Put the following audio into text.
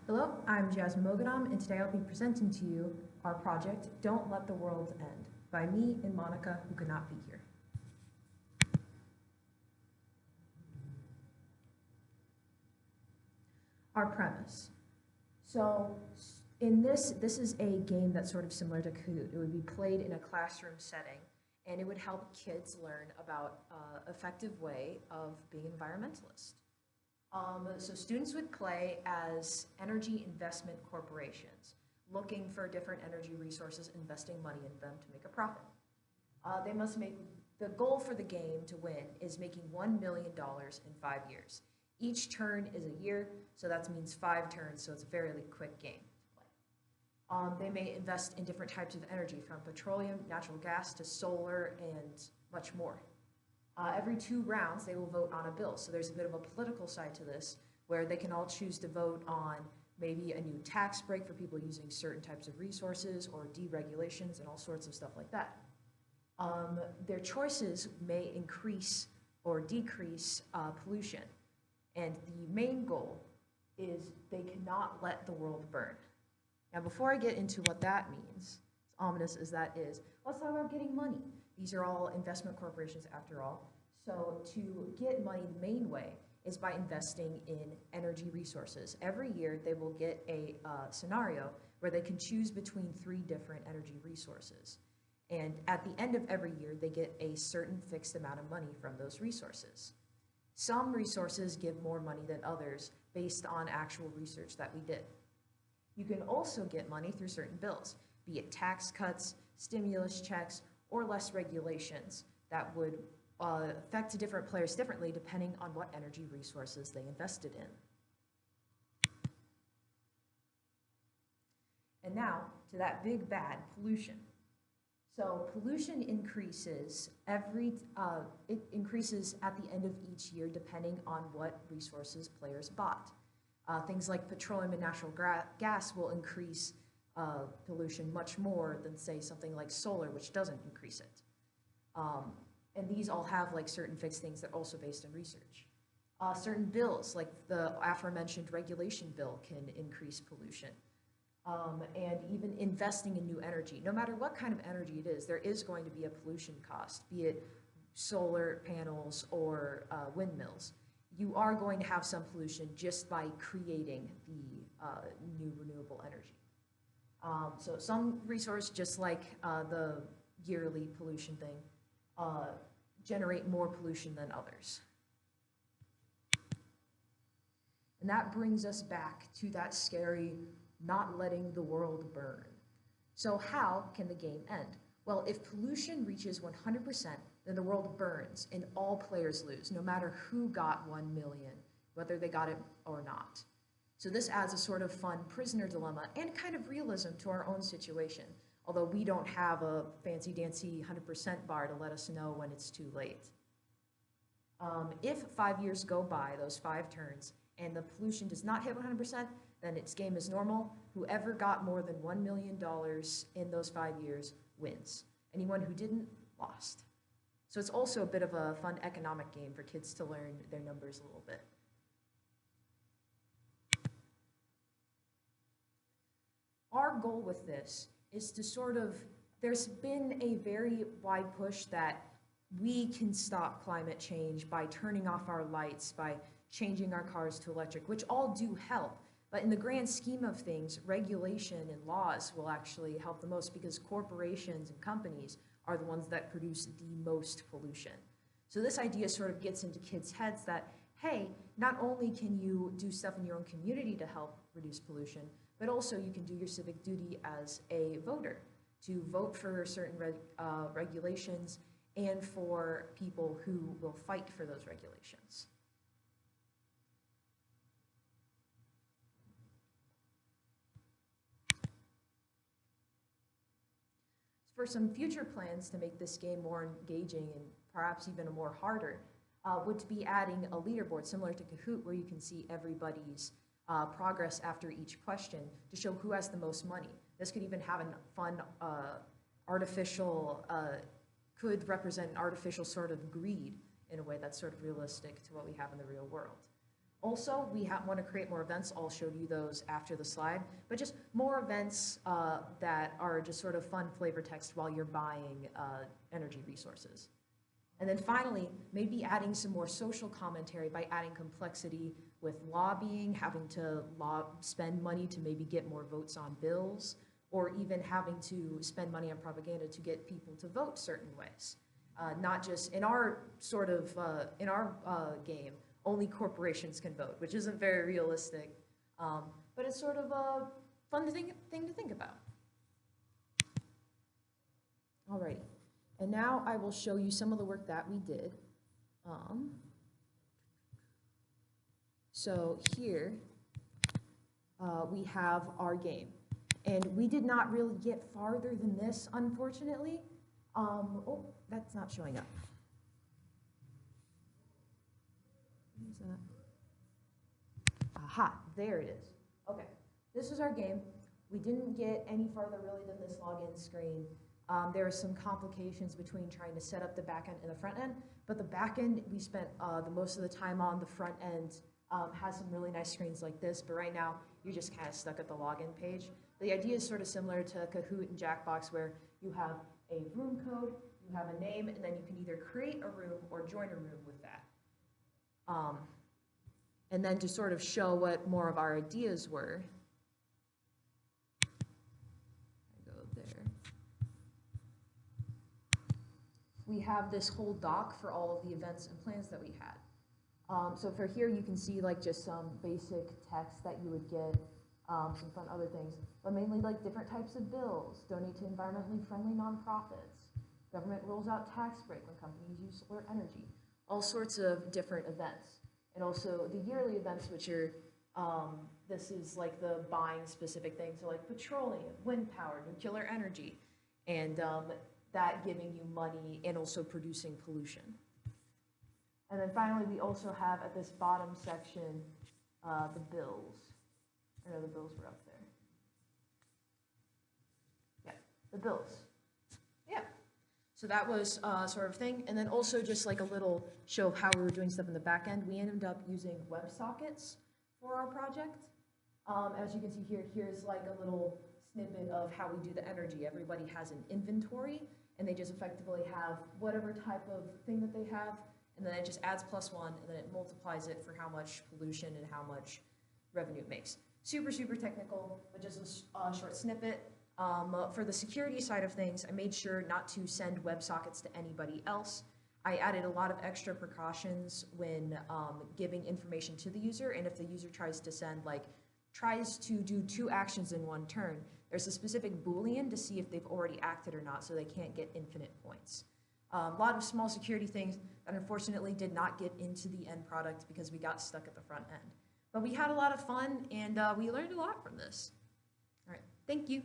Hello, I'm Jasmine Mogadam, and today I'll be presenting to you our project, Don't Let the World End, by me and Monica, who could not be here. Our premise. So, this is a game that's sort of similar to Kahoot. It would be played in a classroom setting, and it would help kids learn about an effective way of being environmentalists. So students would play as energy investment corporations, looking for different energy resources, investing money in them to make a profit. They must make the goal for the game to win is making $1 million in 5 years. Each turn is a year, so that means 5 turns, so it's a fairly quick game to play. They may invest in different types of energy, from petroleum, natural gas, to solar, and much more. Every 2 rounds, they will vote on a bill. So there's a bit of a political side to this, where they can all choose to vote on maybe a new tax break for people using certain types of resources, or deregulations and all sorts of stuff like that. Their choices may increase or decrease pollution. And the main goal is they cannot let the world burn. Now, before I get into what that means, as ominous as that is, let's talk about getting money. These are all investment corporations after all. So to get money, the main way is by investing in energy resources. Every year they will get a scenario where they can choose between 3 different energy resources. And at the end of every year, they get a certain fixed amount of money from those resources. Some resources give more money than others based on actual research that we did. You can also get money through certain bills, be it tax cuts, stimulus checks, or less regulations that would affect different players differently depending on what energy resources they invested in. And now to that big bad, pollution. So pollution increases it increases at the end of each year depending on what resources players bought. Things like petroleum and natural gas will increase pollution much more than, say, something like solar, which doesn't increase it. And these all have like certain fixed things that are also based on research. Certain bills, like the aforementioned regulation bill, can increase pollution. And even investing in new energy. No matter what kind of energy it is, there is going to be a pollution cost, be it solar panels or windmills. You are going to have some pollution just by creating the new renewable energy. So some resource, just like the yearly pollution thing, generate more pollution than others. And that brings us back to that scary not letting the world burn. So how can the game end? Well, if pollution reaches 100%, then the world burns and all players lose, no matter who got 1 million, whether they got it or not. So this adds a sort of fun prisoner dilemma and kind of realism to our own situation, although we don't have a fancy-dancy 100% bar to let us know when it's too late. If 5 years go by, those 5 turns, and the pollution does not hit 100%, then its game is normal. Whoever got more than $1 million in those 5 years wins. Anyone who didn't, lost. So it's also a bit of a fun economic game for kids to learn their numbers a little bit. Our goal with this is to there's been a very wide push that we can stop climate change by turning off our lights, by changing our cars to electric, which all do help. But in the grand scheme of things, regulation and laws will actually help the most, because corporations and companies are the ones that produce the most pollution. So this idea sort of gets into kids' heads that, hey, not only can you do stuff in your own community to help reduce pollution, but also you can do your civic duty as a voter to vote for certain regulations and for people who will fight for those regulations. For some future plans to make this game more engaging and perhaps even more harder, would be adding a leaderboard similar to Kahoot, where you can see everybody's progress after each question to show who has the most money. This could even have a fun could represent an artificial sort of greed in a way that's sort of realistic to what we have in the real world. Also, we want to create more events. I'll show you those after the slide, but just more events that are just sort of fun flavor text while you're buying energy resources. And then finally, maybe adding some more social commentary by adding complexity with lobbying, having to spend money to maybe get more votes on bills, or even having to spend money on propaganda to get people to vote certain ways. Not just in our sort of, in our game, only corporations can vote, which isn't very realistic, but it's sort of a fun thing to think about. Alrighty, and now I will show you some of the work that we did. So here we have our game, and we did not really get farther than this, unfortunately. Oh, that's not showing up. What is that? Aha, there it is. Okay, this is our game. We didn't get any farther really than this login screen. There are some complications between trying to set up the back end and the front end, but the back end we spent the most of the time on. The front end has some really nice screens like this, but right now you're just kind of stuck at the login page. The idea is sort of similar to Kahoot and Jackbox, where you have a room code, you have a name, and then you can either create a room or join a room with that. And then to sort of show what more of our ideas were, I go there. We have this whole doc for all of the events and plans that we had. So for here, you can see like just some basic text that you would get, some fun other things, but mainly like different types of bills, donate to environmentally friendly nonprofits, government rolls out tax break when companies use solar energy, all sorts of different events. And also the yearly events, which are, this is like the buying specific things, so like petroleum, wind power, nuclear energy, and that giving you money and also producing pollution. And then finally, we also have at this bottom section, the bills. I know the bills were up there. Yeah, the bills. Yeah. So that was sort of thing. And then also just like a little show of how we were doing stuff in the back end. We ended up using WebSockets for our project. As you can see here, here's like a little snippet of how we do the energy. Everybody has an inventory, and they just effectively have whatever type of thing that they have, and then it just adds +1, and then it multiplies it for how much pollution and how much revenue it makes. Super, super technical, but just a short snippet. For the security side of things, I made sure not to send WebSockets to anybody else. I added a lot of extra precautions when giving information to the user, and if the user tries to do 2 actions in one turn, there's a specific Boolean to see if they've already acted or not, so they can't get infinite points. A lot of small security things that unfortunately did not get into the end product because we got stuck at the front end. But we had a lot of fun, and we learned a lot from this. All right, thank you.